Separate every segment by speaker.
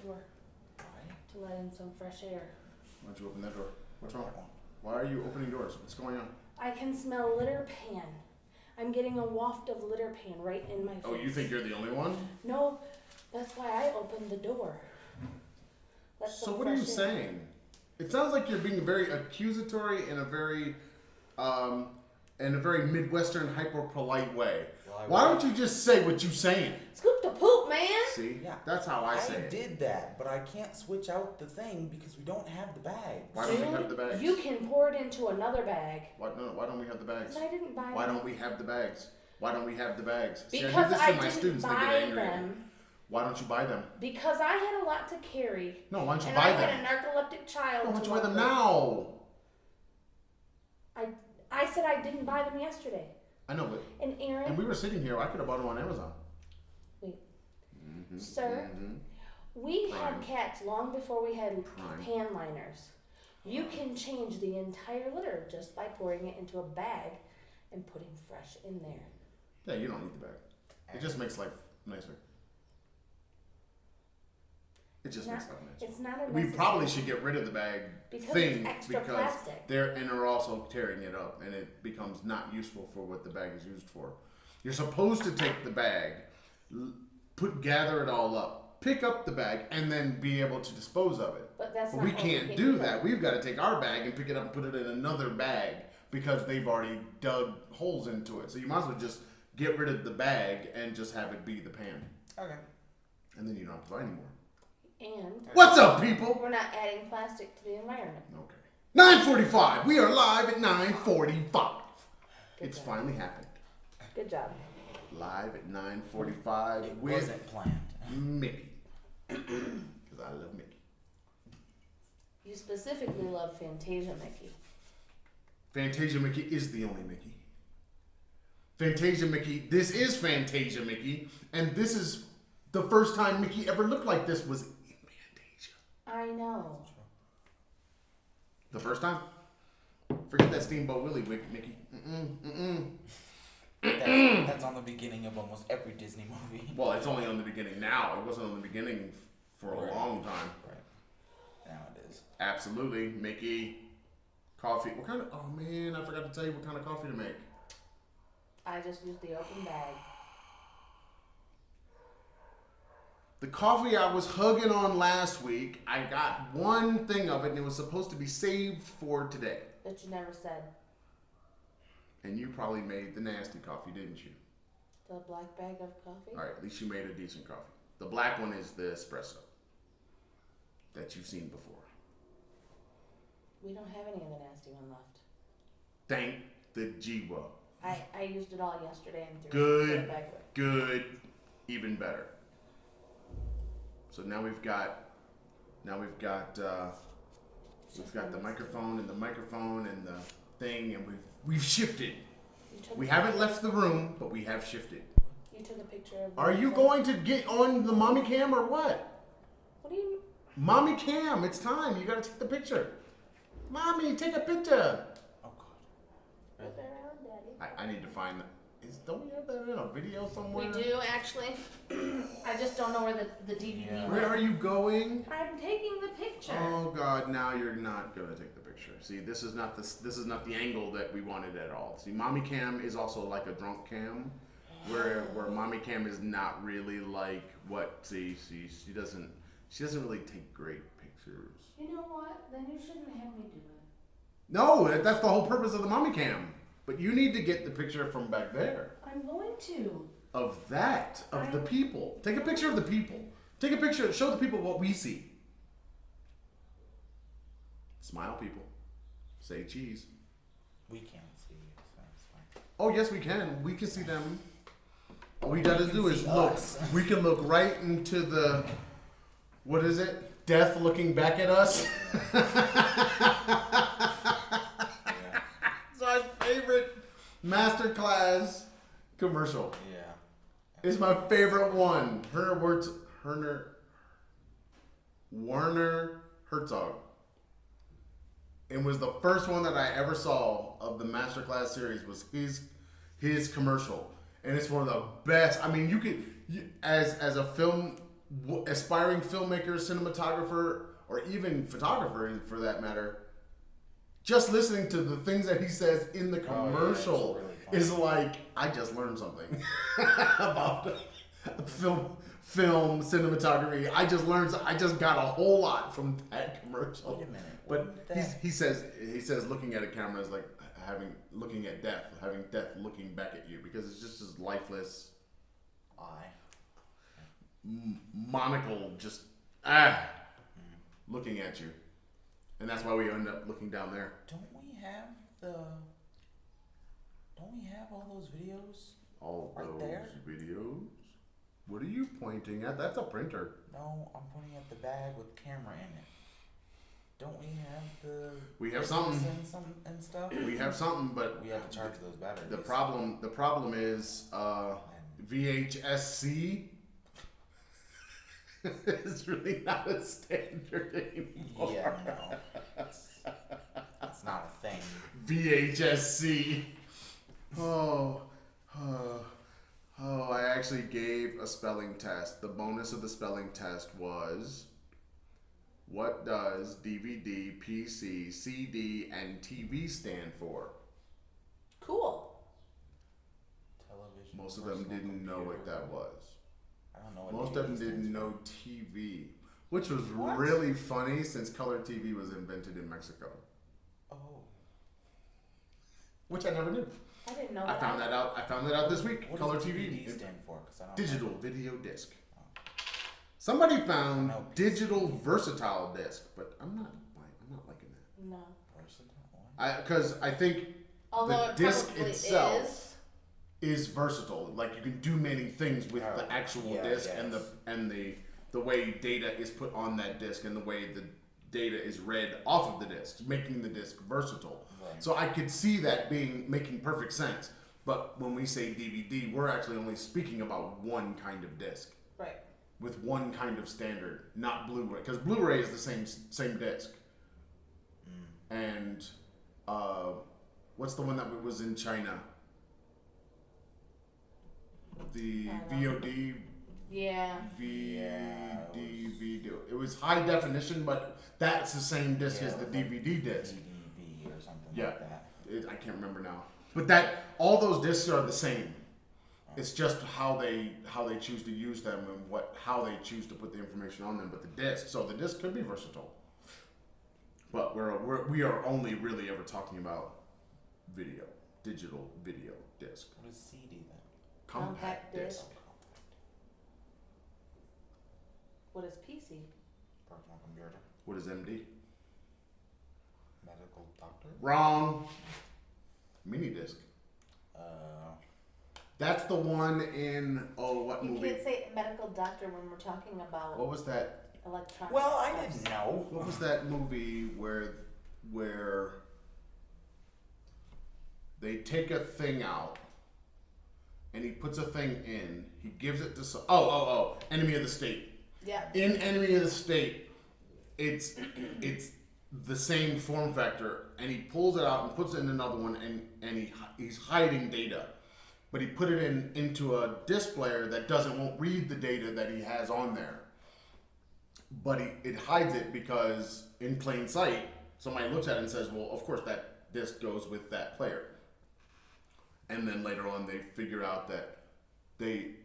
Speaker 1: door. To let in some fresh air.
Speaker 2: Why'd you open that door? What's wrong? Why are you opening doors? What's going on?
Speaker 1: I can smell litter pan. I'm getting a waft of litter pan right in my face.
Speaker 2: Oh, you think you're the only one?
Speaker 1: No, that's why I opened the door.
Speaker 2: So what are you saying? It sounds like you're being very accusatory in a very Midwestern, hyper-polite way. Well, why don't you just say what you're saying?
Speaker 1: Scoop the poop, man!
Speaker 2: See? Yeah. That's how I say it.
Speaker 3: I did that, but I can't switch out the thing because we don't have the bag.
Speaker 2: Why don't we have the bags?
Speaker 1: You can pour it into another bag.
Speaker 2: Why don't we have the bags?
Speaker 1: Because I didn't buy them.
Speaker 2: Why don't we have the bags? Why don't we have the bags?
Speaker 1: Because I didn't buy them.
Speaker 2: Why don't you buy them?
Speaker 1: Because I had a lot to carry.
Speaker 2: No, why don't you buy them?
Speaker 1: And I had a narcoleptic child.
Speaker 2: No, why don't you buy them now?
Speaker 1: I said I didn't buy them yesterday.
Speaker 2: I know, but...
Speaker 1: And Aaron...
Speaker 2: And we were sitting here. I could have bought them on Amazon.
Speaker 1: Wait. Sir, we had cats long before we had pan liners. You can change the entire litter just by pouring it into a bag and putting fresh in there.
Speaker 2: Yeah, you don't need the bag. It just makes life nicer. It just makes life nicer.
Speaker 1: It's not a
Speaker 2: We probably should get rid of the bag thing because
Speaker 1: plastic.
Speaker 2: they're also tearing it up and it becomes not useful for what the bag is used for. You're supposed to take the bag, gather it all up, pick up the bag, and then be able to dispose of it.
Speaker 1: But that's not
Speaker 2: we can't do that. We've got to take our bag and pick it up and put it in another bag because they've already dug holes into it. So you might as well just get rid of the bag and just have it be the pan.
Speaker 3: Okay.
Speaker 2: And then you don't have to buy anymore.
Speaker 1: And
Speaker 2: what's up, people?
Speaker 1: We're not adding plastic to the environment.
Speaker 2: Okay. 9:45. We are live at 9:45. It's finally happened.
Speaker 1: Good job.
Speaker 2: Live at 9:45 with
Speaker 3: wasn't planned.
Speaker 2: Mickey. Because I love Mickey.
Speaker 1: You specifically love Fantasia Mickey.
Speaker 2: Fantasia Mickey is the only Mickey. Fantasia Mickey. This is Fantasia Mickey, and this is the first time Mickey ever looked like this was.
Speaker 1: I know.
Speaker 2: The first time? Forget that Steamboat Willie Mickey.
Speaker 3: That's on the beginning of almost every Disney movie.
Speaker 2: Well, it's only on the beginning now. It wasn't on the beginning for a long time.
Speaker 3: Right. Now it is.
Speaker 2: Absolutely. Mickey. Coffee. What kind of... Oh, man. I forgot to tell you what kind of coffee to make.
Speaker 1: I just used the open bag.
Speaker 2: The coffee I was hugging on last week, I got one thing of it, and it was supposed to be saved for today.
Speaker 1: That you never said.
Speaker 2: And you probably made the nasty coffee, didn't you?
Speaker 1: The black bag of coffee?
Speaker 2: All right, at least you made a decent coffee. The black one is the espresso that you've seen before.
Speaker 1: We don't have any of the nasty one left.
Speaker 2: Thank the Jiwa.
Speaker 1: I used it all yesterday and threw it back away.
Speaker 2: Good, even better. So now we've got the microphone and the thing, and we've shifted. We haven't left the room, but we have shifted.
Speaker 1: You took a picture of.
Speaker 2: Are you going to get on the mommy cam or what?
Speaker 1: What do you mean?
Speaker 2: Mommy cam, it's time. You gotta take the picture. Mommy, take a picture.
Speaker 3: Oh God.
Speaker 1: Look around, Daddy.
Speaker 2: I need to find. Don't we have that in a video somewhere?
Speaker 1: We do actually. I just don't know where the DVD.
Speaker 3: Yeah.
Speaker 2: Where are you going?
Speaker 1: I'm taking the picture.
Speaker 2: Oh God! Now you're not gonna take the picture. See, this is not the angle that we wanted at all. See, mommy cam is also like a drunk cam, where mommy cam is not really like what. See, she doesn't really take great pictures.
Speaker 1: You know what? Then you shouldn't have me do it.
Speaker 2: No, that's the whole purpose of the mommy cam. But you need to get the picture from back there.
Speaker 1: I'm going to.
Speaker 2: Of the people. Take a picture of the people. Take a picture, show the people what we see. Smile, people. Say cheese.
Speaker 3: We can't see you, so it's fine.
Speaker 2: Oh, yes, we can. We can see them. All we gotta do is look.
Speaker 3: Us.
Speaker 2: We can look right into the, what is it? Death looking back at us. It's our favorite Masterclass commercial.
Speaker 3: Yeah.
Speaker 2: It's my favorite one. Werner Herzog. It was the first one that I ever saw of the Masterclass series was his commercial. And it's one of the best. I mean, as a film aspiring filmmaker, cinematographer, or even photographer for that matter, just listening to the things that he says in the commercial is like, I just learned something about film cinematography. I just got a whole lot from that commercial.
Speaker 3: Wait a minute.
Speaker 2: But he says looking at a camera is like having death looking back at you, because it's just this lifeless monocle just looking at you, and that's why we end up looking down there.
Speaker 3: Don't we have all those videos?
Speaker 2: All
Speaker 3: right
Speaker 2: those
Speaker 3: there?
Speaker 2: videos. What are you pointing at? That's a printer.
Speaker 3: No, I'm pointing at the bag with camera in it. Don't we have the?
Speaker 2: We have something.
Speaker 3: And stuff.
Speaker 2: We have something, but
Speaker 3: we have to charge those batteries.
Speaker 2: The problem is VHSC is really not a standard anymore.
Speaker 3: Yeah, no, it's not a thing.
Speaker 2: VHSC. Oh, I actually gave a spelling test. The bonus of the spelling test was, what does DVD, PC, CD, and TV stand for?
Speaker 1: Cool.
Speaker 3: Television.
Speaker 2: Most of them didn't know what that was.
Speaker 3: I don't know what
Speaker 2: Most
Speaker 3: DVD
Speaker 2: of them didn't
Speaker 3: stands
Speaker 2: know TV, which was really funny since color TV was invented in Mexico.
Speaker 3: Oh.
Speaker 2: Which I never knew.
Speaker 1: I didn't know
Speaker 2: I found that out this week.
Speaker 3: What
Speaker 2: Color
Speaker 3: does
Speaker 2: TV.
Speaker 3: DVD stand for? 'Cause I don't
Speaker 2: Digital video disc. Somebody found
Speaker 3: No,
Speaker 2: digital versatile disc, but I'm not liking that.
Speaker 1: No.
Speaker 3: Versatile.
Speaker 2: Because I think
Speaker 1: Although
Speaker 2: the
Speaker 1: it
Speaker 2: disc
Speaker 1: probably
Speaker 2: itself is versatile. Like, you can do many things with the actual disc,
Speaker 3: yes.
Speaker 2: and the way data is put on that disc, and the way the data is read off of the disc, making the disc versatile.
Speaker 3: Right.
Speaker 2: So I could see that making perfect sense. But when we say DVD, we're actually only speaking about one kind of disc.
Speaker 1: Right.
Speaker 2: With one kind of standard, not Blu-ray, because Blu-ray is the same disc. And what's the one that was in China? The VOD.
Speaker 1: Yeah.
Speaker 2: video. It was high definition, but that's the same disc as the DVD disc.
Speaker 3: DVD or something
Speaker 2: Yeah,
Speaker 3: like that.
Speaker 2: I can't remember now. But all those discs are the same. It's just how they choose to use them and how they choose to put the information on them. But the disc could be versatile. But we are only really ever talking about digital video disc.
Speaker 3: What is CD then?
Speaker 2: Compact disc.
Speaker 1: What is PC?
Speaker 3: Personal computer.
Speaker 2: What is MD?
Speaker 3: Medical doctor.
Speaker 2: Wrong. Mini disc. That's the one in what
Speaker 1: You
Speaker 2: movie?
Speaker 1: can't say medical doctor when we're talking about
Speaker 2: What was that?
Speaker 1: electronic.
Speaker 3: Well, I
Speaker 1: stuff.
Speaker 3: didn't know.
Speaker 2: What was that movie where they take a thing out and he puts a thing in, he gives it to Enemy of the State.
Speaker 1: Yeah.
Speaker 2: In Enemy of the State, it's the same form factor, and he pulls it out and puts it in another one, and he's hiding data. But he put it into a disc player that won't read the data that he has on there. But it hides it because in plain sight, somebody looks at it and says, well, of course that disc goes with that player. And then later on they figure out that the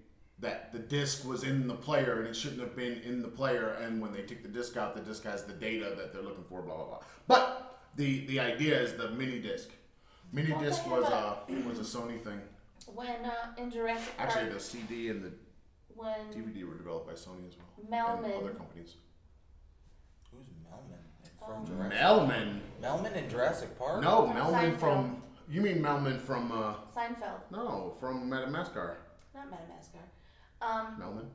Speaker 2: disc was in the player and it shouldn't have been in the player, and when they take the disc out, the disc has the data that they're looking for, blah, blah, blah. But the idea is the mini disc. Mini disc was a Sony thing.
Speaker 1: When in Jurassic Park.
Speaker 2: Actually, the CD and the
Speaker 1: when
Speaker 2: DVD were developed by Sony as well.
Speaker 1: Melman.
Speaker 2: And other companies.
Speaker 3: Who's Melman? From Jurassic
Speaker 2: Melman?
Speaker 3: Melman in Jurassic Park?
Speaker 2: No,
Speaker 1: From
Speaker 2: Melman
Speaker 1: Seinfeld.
Speaker 2: from... You mean Melman from...
Speaker 1: Seinfeld.
Speaker 2: No, from Madagascar.
Speaker 1: Not Madagascar.
Speaker 2: Melman?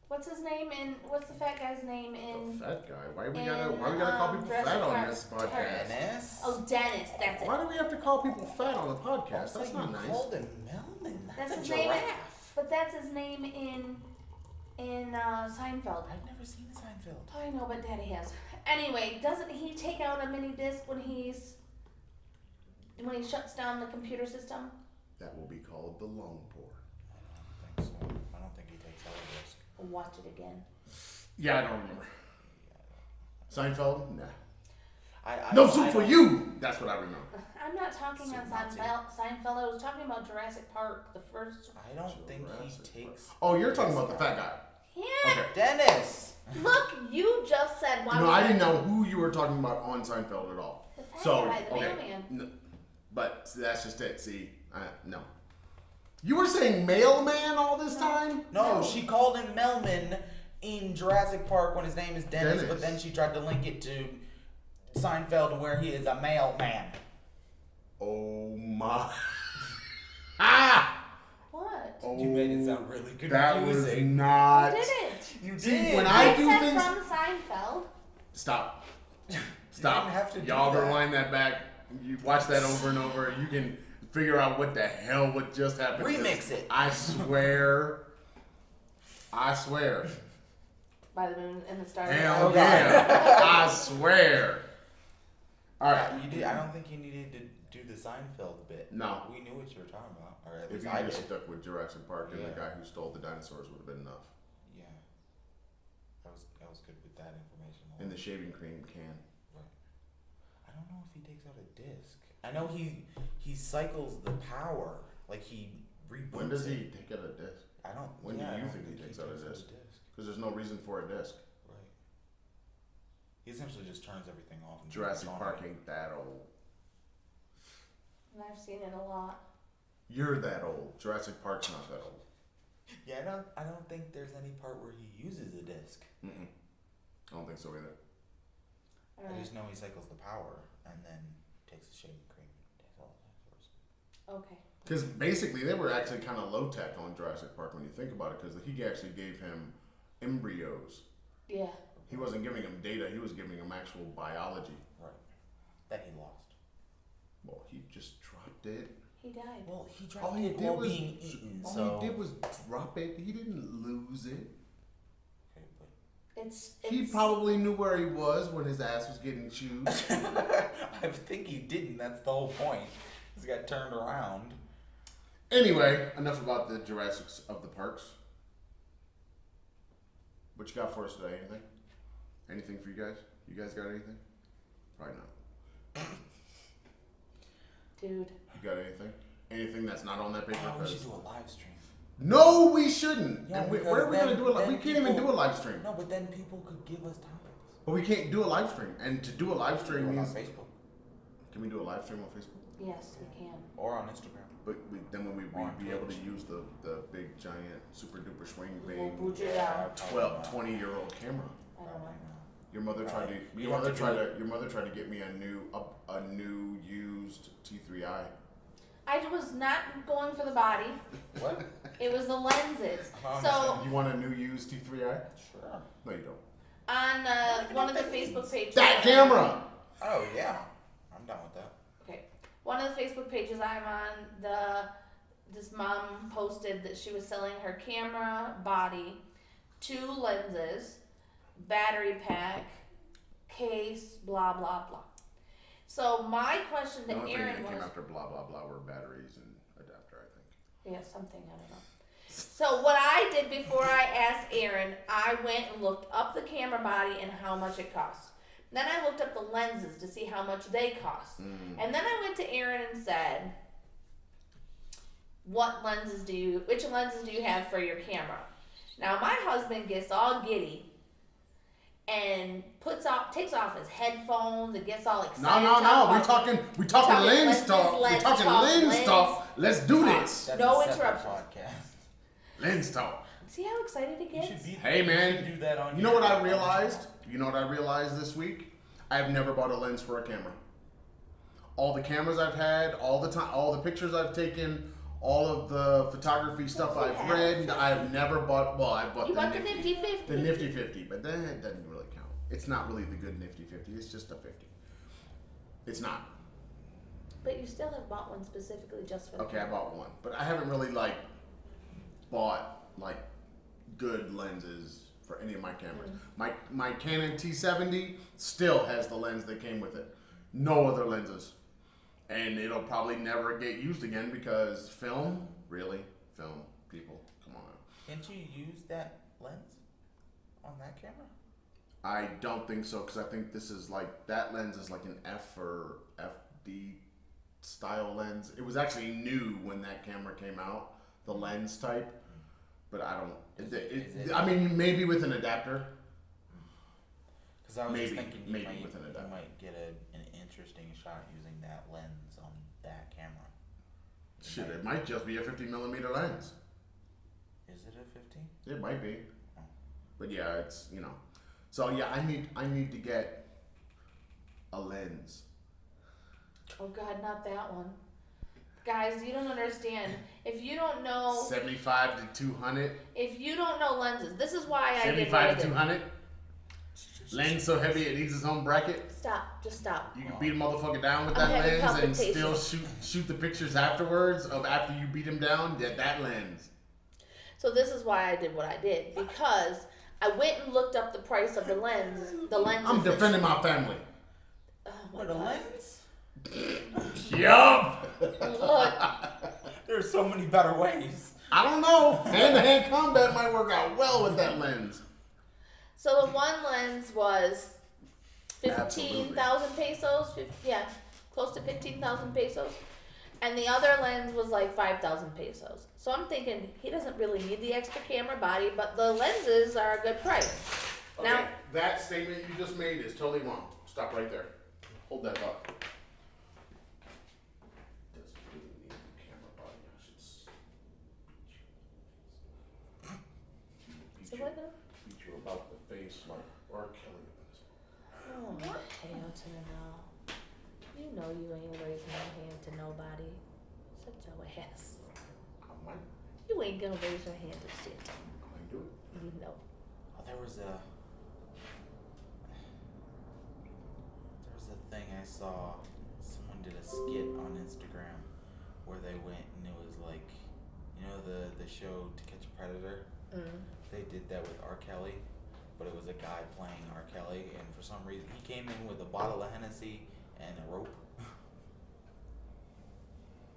Speaker 1: What's his name in? What's the fat guy's name in?
Speaker 2: The fat guy. Why we gotta call people
Speaker 1: Jurassic
Speaker 2: fat on
Speaker 1: Park.
Speaker 2: this podcast?
Speaker 3: Dennis?
Speaker 1: Oh, Dennis. That's it.
Speaker 2: Why do we have to call people fat on the podcast? That's not nice.
Speaker 3: Called him Melman.
Speaker 1: That's
Speaker 3: That's
Speaker 1: his
Speaker 3: a
Speaker 1: name.
Speaker 3: giraffe.
Speaker 1: But that's his name in Seinfeld.
Speaker 3: I've never seen Seinfeld.
Speaker 1: I know, but Daddy has. Anyway, doesn't he take out a mini disc when he shuts down the computer system?
Speaker 2: That will be called the long pour.
Speaker 3: I don't think so. I don't think he takes out a disc.
Speaker 1: watch it again.
Speaker 2: Yeah, I don't remember. Seinfeld? Nah.
Speaker 3: No
Speaker 2: soup for you! That's what I remember.
Speaker 1: I'm not talking on Seinfeld. I was talking about Jurassic Park, the first.
Speaker 3: I don't think he takes.
Speaker 2: Oh, you're talking about the fat guy.
Speaker 1: Yeah.
Speaker 2: Okay.
Speaker 3: Dennis!
Speaker 1: Look, you just said why.
Speaker 2: No, I didn't know who you were talking about on Seinfeld at all.
Speaker 1: The fat guy, the mailman.
Speaker 2: No, but that's just it. See, no. You were saying mailman all this time?
Speaker 3: No, she called him Melman in Jurassic Park when his name is Dennis, but then she tried to link it to Seinfeld where he is a mailman.
Speaker 2: Oh my.
Speaker 1: What?
Speaker 2: Oh,
Speaker 3: You made it sound really confusing.
Speaker 2: That was not.
Speaker 1: You didn't.
Speaker 3: You did.
Speaker 2: See, when
Speaker 1: I
Speaker 2: I do
Speaker 1: said
Speaker 2: things.
Speaker 1: from Seinfeld.
Speaker 2: Stop.
Speaker 3: You
Speaker 2: Stop.
Speaker 3: didn't have to do
Speaker 2: Y'all
Speaker 3: that.
Speaker 2: rewind that back. You watch that over and over. You can figure out what the hell what just happened.
Speaker 3: Remix it.
Speaker 2: I swear.
Speaker 1: By the moon and the stars.
Speaker 2: Hell yeah. I swear. All right.
Speaker 3: You did. I don't think you needed to do the Seinfeld bit.
Speaker 2: No.
Speaker 3: We knew what you were talking about, or at
Speaker 2: If
Speaker 3: least
Speaker 2: you
Speaker 3: I
Speaker 2: just
Speaker 3: did.
Speaker 2: stuck with Jurassic Park and
Speaker 3: Yeah.
Speaker 2: the guy who stole the dinosaurs would have been enough.
Speaker 3: Yeah, I was good with that information.
Speaker 2: In the shaving cream can.
Speaker 3: Right. I don't know if he takes out a disc. I know he cycles the power, like he reboots.
Speaker 2: When does
Speaker 3: it.
Speaker 2: he take out a disc?
Speaker 3: I don't.
Speaker 2: When
Speaker 3: yeah,
Speaker 2: do
Speaker 3: I
Speaker 2: you
Speaker 3: don't
Speaker 2: think he takes out a disc? Because there's no reason for a disc.
Speaker 3: Right. He essentially just turns everything off. And
Speaker 2: Jurassic
Speaker 3: turns it on.
Speaker 2: Park ain't that old.
Speaker 1: And I've seen it a lot.
Speaker 2: You're that old. Jurassic Park's not that old.
Speaker 3: Yeah, I don't think there's any part where he uses a disc.
Speaker 2: Mm-mm. I don't think so either.
Speaker 1: All
Speaker 3: I
Speaker 1: right.
Speaker 3: just know he cycles the power and then takes the shaving cream. Takes all that.
Speaker 1: Okay.
Speaker 2: Because basically they were actually kind of low tech on Jurassic Park when you think about it. Because he actually gave him embryos.
Speaker 1: Yeah.
Speaker 2: He wasn't giving him data. He was giving him actual biology.
Speaker 3: Right. That he lost.
Speaker 2: Well, he just dropped it.
Speaker 1: He died.
Speaker 3: Well, he
Speaker 2: All
Speaker 3: dropped
Speaker 2: he
Speaker 3: it
Speaker 2: did
Speaker 3: while
Speaker 2: was
Speaker 3: being eaten.
Speaker 2: all
Speaker 3: So
Speaker 2: he did was drop it. He didn't lose it.
Speaker 3: Okay, but
Speaker 1: It's
Speaker 2: He probably knew where he was when his ass was getting chewed.
Speaker 3: I think he didn't. That's the whole point. He got turned around.
Speaker 2: Anyway, enough about the Jurassics of the parks. What you got for us today? Anything? Anything for you guys? You guys got anything? Probably not.
Speaker 1: Dude.
Speaker 2: You got anything? Anything that's not on that paper?
Speaker 3: Oh, we should do a live stream.
Speaker 2: No, we shouldn't.
Speaker 3: Yeah,
Speaker 2: And
Speaker 3: because
Speaker 2: where are we
Speaker 3: then-
Speaker 2: gonna do it?
Speaker 3: then
Speaker 2: We can't even
Speaker 3: people-
Speaker 2: do a live stream.
Speaker 3: No, but then people could give us topics.
Speaker 2: But we can't do a live stream. And to do a live stream
Speaker 3: Do it on
Speaker 2: means
Speaker 3: Facebook
Speaker 2: can we do a live stream on Facebook?
Speaker 1: Yes, we can.
Speaker 3: or on Instagram.
Speaker 2: But then when we
Speaker 3: On
Speaker 2: be able to
Speaker 3: Twitch.
Speaker 2: use the big giant super duper swing
Speaker 1: We'll
Speaker 2: big
Speaker 1: boot it out.
Speaker 2: 20-year-old camera.
Speaker 1: I don't know.
Speaker 2: Your mother tried to.
Speaker 3: We
Speaker 2: Your
Speaker 3: have
Speaker 2: mother
Speaker 3: to
Speaker 2: tried
Speaker 3: do
Speaker 2: to. Your mother tried to get me a new used T3i.
Speaker 1: I was not going for the body.
Speaker 3: What?
Speaker 1: It was the lenses.
Speaker 3: I
Speaker 1: So
Speaker 2: You want a new used T3i?
Speaker 3: Sure.
Speaker 2: No, you don't.
Speaker 1: on one of the Facebook pages.
Speaker 2: That camera.
Speaker 3: Oh yeah, I'm down with that.
Speaker 1: Okay. One of the Facebook pages I'm on, this mom posted that she was selling her camera body, 2 lenses, battery pack, case, blah blah blah. So my question
Speaker 2: The
Speaker 1: to
Speaker 2: only thing
Speaker 1: Aaron
Speaker 2: that came
Speaker 1: was,
Speaker 2: after blah blah blah were batteries and adapter, I think.
Speaker 1: yeah, something, I don't know. So what I did before I asked Aaron, I went and looked up the camera body and how much it costs. Then I looked up the lenses to see how much they cost. And then I went to Aaron and said, which lenses do you have for your camera? Now my husband gets all giddy and takes off his headphones and gets all excited.
Speaker 2: No. We're talking lens talk. We're talking lens talk. Let's do this.
Speaker 3: That's
Speaker 1: No
Speaker 3: a separate
Speaker 1: interruptions.
Speaker 3: podcast.
Speaker 2: Lens talk.
Speaker 1: See how excited he
Speaker 3: You
Speaker 1: gets?
Speaker 3: should be.
Speaker 2: Hey, man.
Speaker 3: You should do that on.
Speaker 2: You know
Speaker 3: your
Speaker 2: what I
Speaker 3: channel.
Speaker 2: realized? You know what I realized this week? I've never bought a lens for a camera. All the cameras I've had, all the time, all the pictures I've taken, all of the photography stuff I've read, I've never bought. Well, I bought
Speaker 1: You
Speaker 2: the
Speaker 1: bought the
Speaker 2: Nifty,
Speaker 1: Nifty 50.
Speaker 2: the Nifty 50, but that doesn't really count. It's not really the good Nifty 50. It's just a 50. It's not.
Speaker 1: But you still have bought one specifically just for the
Speaker 2: Okay, I bought one, but I haven't really bought good lenses for any of my cameras. My Canon T70 still has the lens that came with it. No other lenses. And it'll probably never get used again because film, really? Film, people, come on now.
Speaker 3: Can't you use that lens on that camera?
Speaker 2: I don't think so, because I think this is like, that lens is like an F or FD style lens. It was actually new when that camera came out, the lens type, but I don't, I mean, maybe with an adapter.
Speaker 3: Because I was just thinking you
Speaker 2: maybe
Speaker 3: might,
Speaker 2: with an adapter.
Speaker 3: you might get an interesting shot using that lens on that camera.
Speaker 2: Shit, it might just be a 50mm lens.
Speaker 3: Is it a 15?
Speaker 2: It might be. But yeah, it's, you know. So yeah, I need to get a lens.
Speaker 1: Oh God, not that one. Guys, you don't understand. If you don't know
Speaker 2: 75 to 200.
Speaker 1: If you don't know lenses, this is why I did
Speaker 2: 75 to 200. Lens so heavy it needs its own bracket.
Speaker 1: Stop. Just stop.
Speaker 2: You can beat a motherfucker down with
Speaker 1: I'm
Speaker 2: that
Speaker 1: having
Speaker 2: lens and
Speaker 1: palpitations.
Speaker 2: still shoot the pictures afterwards of after you beat him down. That lens.
Speaker 1: So this is why I did what I did, because I went and looked up the price of the lenses.
Speaker 2: I'm defending my family.
Speaker 1: Oh my
Speaker 3: With a
Speaker 1: God.
Speaker 3: lens?
Speaker 2: Yup.
Speaker 1: Look,
Speaker 3: There's so many better ways.
Speaker 2: I don't know. Hand-to-hand combat might work out well with that lens.
Speaker 1: so the one lens was
Speaker 2: Absolutely.
Speaker 1: 15,000 pesos. Yeah, close to 15,000 pesos. And the other lens was like 5,000 pesos. So I'm thinking he doesn't really need the extra camera body, but the lenses are a good price.
Speaker 2: Okay,
Speaker 1: Now,
Speaker 2: that statement you just made is totally wrong. Stop right there. Hold that thought. Doesn't really need the camera body. I should
Speaker 1: so what now?
Speaker 2: beat you about the face like R. Kelly.
Speaker 1: Oh, hell to the no. You know you ain't raising your hand to nobody. Shut your ass.
Speaker 2: I might
Speaker 1: You ain't gonna raise your hand to shit.
Speaker 2: do it.
Speaker 1: You know.
Speaker 3: Oh, there was a thing I saw. Someone did a skit on Instagram where they went and it was like, you know, the show To Catch a Predator. They did that with R. Kelly, but it was a guy playing R. Kelly, and for some reason he came in with a bottle of Hennessy and a rope.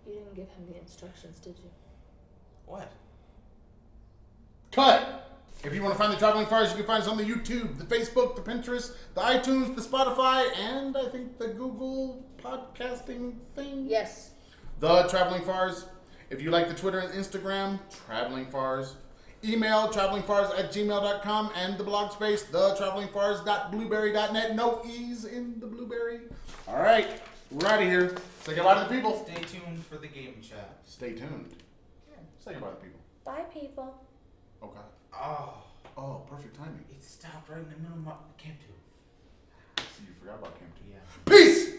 Speaker 1: You didn't give him the instructions, did you?
Speaker 3: What?
Speaker 2: Cut! If you want to find the Traveling Fars, you can find us on the YouTube, the Facebook, the Pinterest, the iTunes, the Spotify, and I think the Google podcasting thing.
Speaker 1: Yes.
Speaker 2: The Traveling Fars. If you like the Twitter and Instagram, Traveling Fars. Email travelingfars@gmail.com and the blog space, thetravelingfars.blueberry.net. No E's in the blueberry. All right, we're out of here. Say goodbye to the people.
Speaker 3: Stay tuned for the game chat.
Speaker 2: Stay tuned. Say goodbye to the people.
Speaker 1: Bye, people.
Speaker 2: Oh, God.
Speaker 3: Oh,
Speaker 2: Perfect timing.
Speaker 3: it stopped right in the middle of my Camp 2.
Speaker 2: See, you forgot about Camp 2.
Speaker 3: Yeah.
Speaker 2: Peace!